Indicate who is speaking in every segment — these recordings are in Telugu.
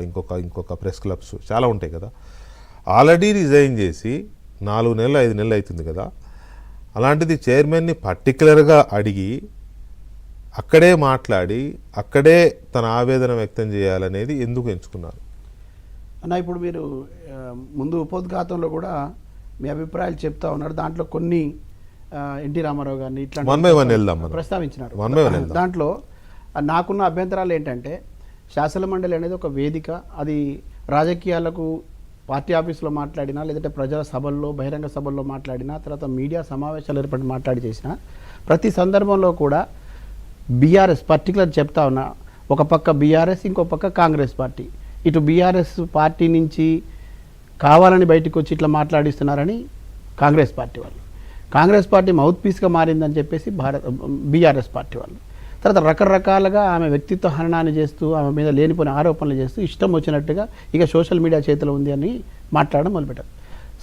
Speaker 1: ఇంకొక ప్రెస్ క్లబ్స్ చాలా ఉంటాయి కదా. ఆల్రెడీ రిజైన్ చేసి 4 నెలలు 5 నెలలు అవుతుంది కదా. అలాంటిది చైర్మన్ని పర్టికులర్గా అడిగి అక్కడే మాట్లాడి అక్కడే తన ఆవేదన వ్యక్తం చేయాలనేది ఎందుకు ఎంచుకున్నారు
Speaker 2: అన్న? ఇప్పుడు మీరు ముందు ఉపోద్ఘాతంలో కూడా మీ అభిప్రాయాలు చెప్తా ఉన్నారు. దాంట్లో కొన్ని ఎన్టీ రామారావు గారిని ఇట్లా ప్రస్తావించినారు. దాంట్లో నాకున్న అభ్యంతరాలు ఏంటంటే, శాసన మండలి అనేది ఒక వేదిక. అది రాజకీయాలకు పార్టీ ఆఫీసులో మాట్లాడినా, లేదంటే ప్రజల సభల్లో, బహిరంగ సభల్లో మాట్లాడినా, తర్వాత మీడియా సమావేశాలు ఏర్పడి మాట్లాడి చేసిన ప్రతి సందర్భంలో కూడా బీఆర్ఎస్ పర్టికులర్ చెప్తా ఉన్నా, ఒక పక్క బీఆర్ఎస్, ఇంకో పక్క కాంగ్రెస్ పార్టీ. ఇటు బీఆర్ఎస్ పార్టీ నుంచి కావాలని బయటకు వచ్చి ఇట్లా మాట్లాడిస్తున్నారని కాంగ్రెస్ పార్టీ వాళ్ళు, కాంగ్రెస్ పార్టీ మౌత్ పీస్గా మారిందని చెప్పేసి బీఆర్ఎస్ పార్టీ వాళ్ళు. తర్వాత రకరకాలుగా ఆమె వ్యక్తిత్వ హననాన్ని చేస్తూ, ఆమె మీద లేనిపోయిన ఆరోపణలు చేస్తూ ఇష్టం వచ్చినట్టుగా ఇక సోషల్ మీడియా చేతిలో ఉంది అని మాట్లాడడం మొదలుపెట్టారు.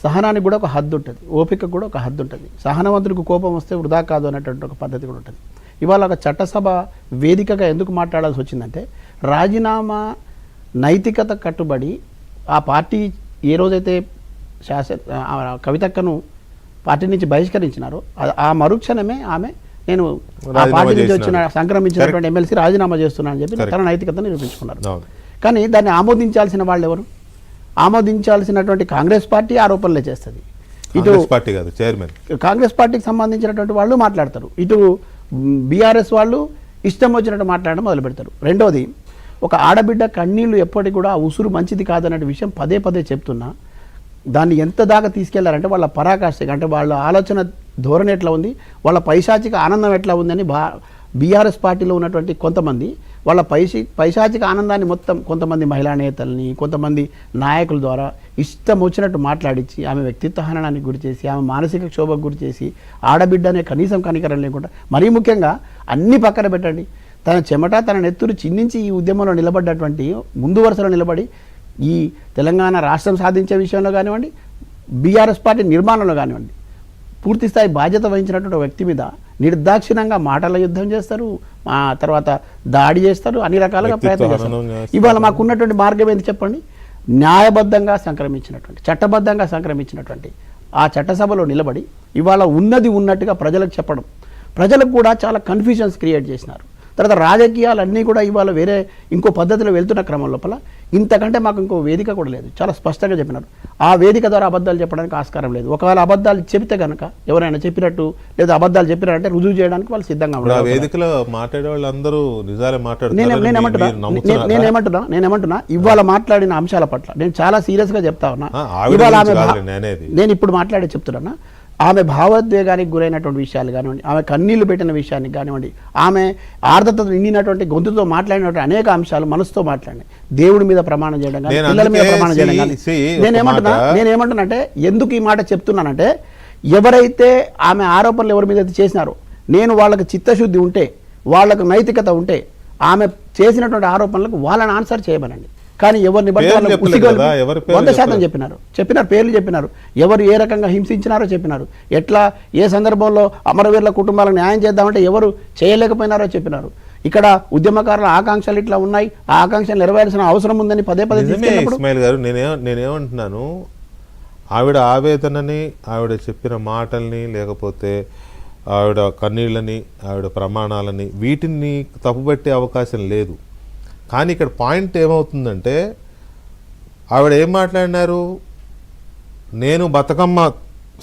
Speaker 2: సహనానికి కూడా ఒక హద్దు ఉంటుంది, ఓపిక కూడా ఒక హద్దు ఉంటుంది. సహనవంతుడికి కోపం వస్తే వృధా కాదు అనేటువంటి ఒక పద్ధతి కూడా ఉంటుంది. ఇవాళ ఒక చట్టసభ వేదికగా ఎందుకు మాట్లాడాల్సి వచ్చిందంటే, రాజీనామా నైతికత కట్టుబడి ఆ పార్టీ ఏ రోజైతే కవితక్కను పార్టీ నుంచి బహిష్కరించినారో ఆ మరుక్షణమే ఆమె నేను ఆ పార్టీ నుంచి వచ్చిన సంక్రమించినటువంటి ఎమ్మెల్సీ రాజీనామా చేస్తున్నా అని చెప్పి తన నైతికతను నిరూపించుకున్నారు. కానీ దాన్ని ఆమోదించాల్సిన వాళ్ళు ఎవరు? ఆమోదించాల్సినటువంటి కాంగ్రెస్ పార్టీ ఆరోపణలే చేస్తుంది. ఇటు కాంగ్రెస్ పార్టీకి సంబంధించినటువంటి వాళ్ళు మాట్లాడతారు, ఇటు బీఆర్ఎస్ వాళ్ళు ఇష్టం వచ్చినట్టు మాట్లాడడం మొదలు పెడతారు. రెండోది, ఒక ఆడబిడ్డ కన్నీళ్లు ఎప్పటికి కూడా ఉసురు మంచిది కాదనే విషయం పదే పదే చెప్తున్నా, దాన్ని ఎంత దాకా తీసుకెళ్లారంటే వాళ్ళ పరాకాష్ఠకి, అంటే వాళ్ళ ఆలోచన ధోరణి ఎట్లా ఉంది, వాళ్ళ పైశాచిక ఆనందం ఎట్లా ఉందని బీఆర్ఎస్ పార్టీలో ఉన్నటువంటి కొంతమంది వాళ్ళ పైశాచిక ఆనందాన్ని మొత్తం కొంతమంది మహిళా నేతల్ని, కొంతమంది నాయకుల ద్వారా ఇష్టం వచ్చినట్టు మాట్లాడించి ఆమె వ్యక్తిత్వ హననానికి గురి చేసి, ఆమె మానసిక క్షోభకు గురి చేసి, ఆడబిడ్డనే కనీసం కనికరం లేకుండా, మరీ ముఖ్యంగా అన్ని పక్కన పెట్టండి, తన చెమట తన నెత్తురు చిందించి ఈ ఉద్యమంలో నిలబడ్డటువంటి, ముందు వరుసలో నిలబడి ఈ తెలంగాణ రాష్ట్రం సాధించే విషయంలో కానివ్వండి, బీఆర్ఎస్ పార్టీ నిర్మాణంలో కానివ్వండి, పూర్తిస్థాయి బాధ్యత వహించినటువంటి వ్యక్తి మీద నిర్దాక్షిణ్యంగా మాటల యుద్ధం చేస్తారు, తర్వాత దాడి చేస్తారు, అన్ని రకాలుగా ప్రయత్నం చేస్తారు. ఇవాళ మాకున్నటువంటి మార్గం ఏంటి చెప్పండి? న్యాయబద్ధంగా సంక్రమించినటువంటి, చట్టబద్ధంగా సంక్రమించినటువంటి ఆ చట్టసభలో నిలబడి ఇవాళ ఉన్నది ఉన్నట్టుగా ప్రజలకు చెప్పడం. ప్రజలకు కూడా చాలా కన్ఫ్యూజన్స్ క్రియేట్ చేసినారు. తర్వాత రాజకీయాలన్నీ కూడా ఇవాళ వేరే ఇంకో పద్ధతిలో వెళ్తున్న క్రమం లోపల ఇంతకంటే మాకు ఇంకో వేదిక కూడా లేదు. చాలా స్పష్టంగా చెప్పినారు, ఆ వేదిక ద్వారా అబద్ధాలు చెప్పడానికి ఆస్కారం లేదు. ఒకవేళ అబద్ధాలు చెబితే కనుక, ఎవరైనా చెప్పినట్టు లేదా అబద్ధాలు చెప్పినారంటే రుజువు చేయడానికి వాళ్ళు సిద్ధంగా ఉన్నారు. నేనేమంటున్నా ఇవాళ మాట్లాడిన అంశాల పట్ల నేను చాలా సీరియస్గా చెప్తా ఉన్నా. ఇవాళ నేను ఇప్పుడు మాట్లాడే చెప్తున్నా, ఆమె భావోద్వేగానికి గురైనటువంటి విషయాలు కానివ్వండి, ఆమె కన్నీళ్లు పెట్టిన విషయానికి కానివ్వండి, ఆమె ఆర్ద్రతతో నిండినటువంటి గొంతుతో మాట్లాడినటువంటి అనేక అంశాలు మనసుతో మాట్లాడి, దేవుడి మీద ప్రమాణం చేయడం కానీ, పిల్లల మీద ప్రమాణం చేయడం కానీ, నేనేమంటున్నా అంటే, ఎందుకు ఈ మాట చెప్తున్నానంటే, ఎవరైతే ఆమె ఆరోపణలు ఎవరి మీద చేసినారో, నేను వాళ్ళకి చిత్తశుద్ధి ఉంటే, వాళ్ళకు నైతికత ఉంటే, ఆమె చేసినటువంటి ఆరోపణలకు వాళ్ళని ఆన్సర్ చేయమనండి. కానీ ఎవరిని బట్టి 100% చెప్పినారు, పేర్లు చెప్పినారు, ఎవరు ఏ రకంగా హింసించినారో చెప్పినారు, ఎట్లా ఏ సందర్భంలో అమరవీరుల కుటుంబాలకు న్యాయం చేద్దామంటే ఎవరు చేయలేకపోయినారో చెప్పినారు. ఇక్కడ ఉద్యమకారుల ఆకాంక్షలు ఇట్లా ఉన్నాయి, ఆ ఆకాంక్షలు నెరవేర్చిన అవసరం ఉందని పదే పదే
Speaker 1: ఇస్మాయిల్ గారు నేనేమంటున్నాను, ఆవిడ ఆవేదనని, ఆవిడ చెప్పిన మాటల్ని, లేకపోతే ఆవిడ కన్నీళ్ళని, ఆవిడ ప్రమాణాలని, వీటిని తప్పుపట్టే అవకాశం లేదు. కానీ ఇక్కడ పాయింట్ ఏమవుతుందంటే, ఆవిడ ఏం మాట్లాడినారు, నేను బతుకమ్మ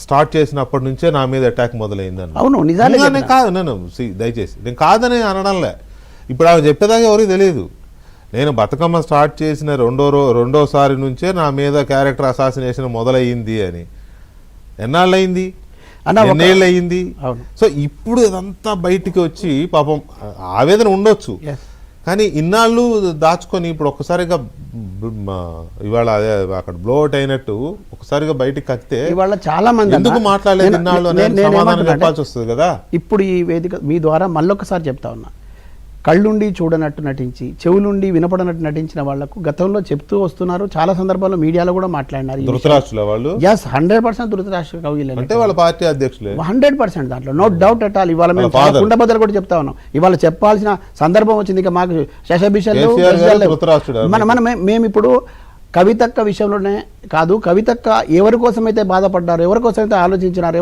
Speaker 1: స్టార్ట్ చేసినప్పటి నుంచే నా మీద అటాక్ మొదలైందని.
Speaker 2: అవును, నిజాన్ని
Speaker 1: కాదు, దయచేసి నేను కాదని అనడంలే. ఇప్పుడు ఆమె చెప్పేదాకా ఎవరికి తెలియదు. నేను బతుకమ్మ స్టార్ట్ చేసిన రెండోసారి నుంచే నా మీద క్యారెక్టర్ అసాసినేషన్ మొదలయ్యింది అని. ఎన్నాళ్ళు అయింది, ఎన్నేళ్ళు అయ్యింది? సో ఇప్పుడు ఇదంతా బయటికి వచ్చి పాపం ఆవేదన ఉండొచ్చు, కానీ ఇన్నాళ్ళు దాచుకొని ఇప్పుడు ఒక్కసారిగా ఇవాళ అదే అక్కడ బ్లోఅవుట్ అయినట్టు ఒకసారిగా బయటికి కక్కితే
Speaker 2: ఇవాళ చాలా మంది
Speaker 1: ఎందుకు మాట్లాడలేదు ఇన్నాళ్ళు అనేది సమాధానం చెప్పాల్సి వస్తుంది కదా.
Speaker 2: ఇప్పుడు ఈ వేదిక మీ ద్వారా మళ్ళొకసారి చెప్తా ఉన్నా, కళ్ళుండి చూడనట్టు నటించి చెవులుండి వినపడనట్టు నటించిన వాళ్లకు గతంలో చెప్తూ వస్తున్నారు. చాలా సందర్భాల్లో మీడియాలో కూడా మాట్లాడినారు.
Speaker 1: ధృతరాష్ట్రుల వాళ్ళు
Speaker 2: 100% ధృతరాష్ట్ర కవిలే
Speaker 1: అంటే వాళ్ళ పార్టీ అధ్యక్షులే
Speaker 2: 100% దాంట్లో నో డౌట్ అట్ ఆల్. ఇవాళ మేము కుండబద్దలు కూడా చెప్తా ఉన్నాం. ఇవాళ చెప్పాల్సిన సందర్భం వచ్చింది. ఇక మాకు శశభిషలు మేము ఇప్పుడు కవితక్క విషయంలోనే కాదు, కవితక్క ఎవరి కోసమైతే బాధపడ్డారు, ఎవరి కోసమైతే ఆలోచించినారు,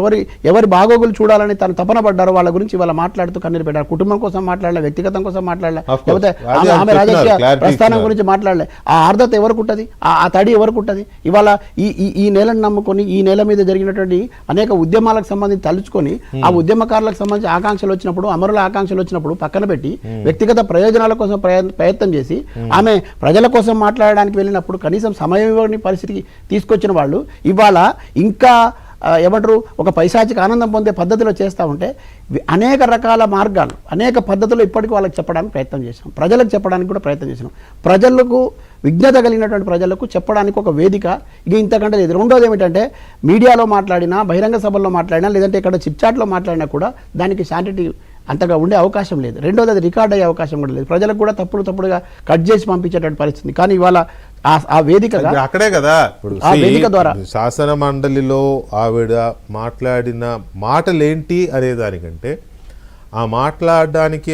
Speaker 2: ఎవరి బాగోగులు చూడాలని తను తపన పడ్డారో వాళ్ళ గురించి వాళ్ళ మాట్లాడుతూ కన్నీరు పెట్టారు. కుటుంబం కోసం మాట్లాడలే, వ్యక్తిగతం కోసం మాట్లాడలే, లేకపోతే ఆమె రాజకీయ ప్రస్థానం గురించి మాట్లాడలే. ఆ ఆర్ద్రత ఎవరికి ఉంటుంది, ఆ తడి ఎవరికి ఉంటుంది? ఇవాళ ఈ నేలను నమ్ముకొని ఈ నేల మీద జరిగినటువంటి అనేక ఉద్యమాలకు సంబంధించి తలుచుకొని ఆ ఉద్యమకారులకు సంబంధించి ఆకాంక్షలు వచ్చినప్పుడు, అమరుల ఆకాంక్షలు వచ్చినప్పుడు పక్కన పెట్టి వ్యక్తిగత ప్రయోజనాల కోసం ప్రయత్నం చేసి ఆమె ప్రజల కోసం మాట్లాడడానికి వెళ్ళినప్పుడు కనీసం సమయం ఇవ్వని పరిస్థితికి తీసుకొచ్చిన వాళ్ళు ఇవాళ ఇంకా ఏమంటారు ఒక పైశాచిక ఆనందం పొందే పద్ధతిలో చేస్తూ ఉంటే అనేక రకాల మార్గాలు, అనేక పద్ధతులు ఇప్పటికీ వాళ్ళకి చెప్పడానికి ప్రయత్నం చేసినాం. ప్రజలకు చెప్పడానికి కూడా ప్రయత్నం చేసినాం. ప్రజలకు విజ్ఞత కలిగినటువంటి ప్రజలకు చెప్పడానికి ఒక వేదిక ఇది ఇంతకంటే లేదు. రెండోది ఏమిటంటే మీడియాలో మాట్లాడినా, బహిరంగ సభల్లో మాట్లాడినా, లేదంటే ఇక్కడ చిట్చాట్లో మాట్లాడినా కూడా దానికి శాంటిటీ అంతగా ఉండే అవకాశం లేదు. రెండోది అది రికార్డ్ అయ్యే అవకాశం కూడా లేదు. ప్రజలకు కూడా తప్పుడుగా కట్ చేసి పంపించేటువంటి పరిస్థితి. కానీ ఇవాళ ఆ వేదిక
Speaker 1: అక్కడే కదా ఇప్పుడు
Speaker 2: ఆ వేదిక ద్వారా
Speaker 1: శాసన మండలిలో ఆవిడ మాట్లాడిన మాటలేంటి అనే దానికంటే ఆ మాట్లాడడానికి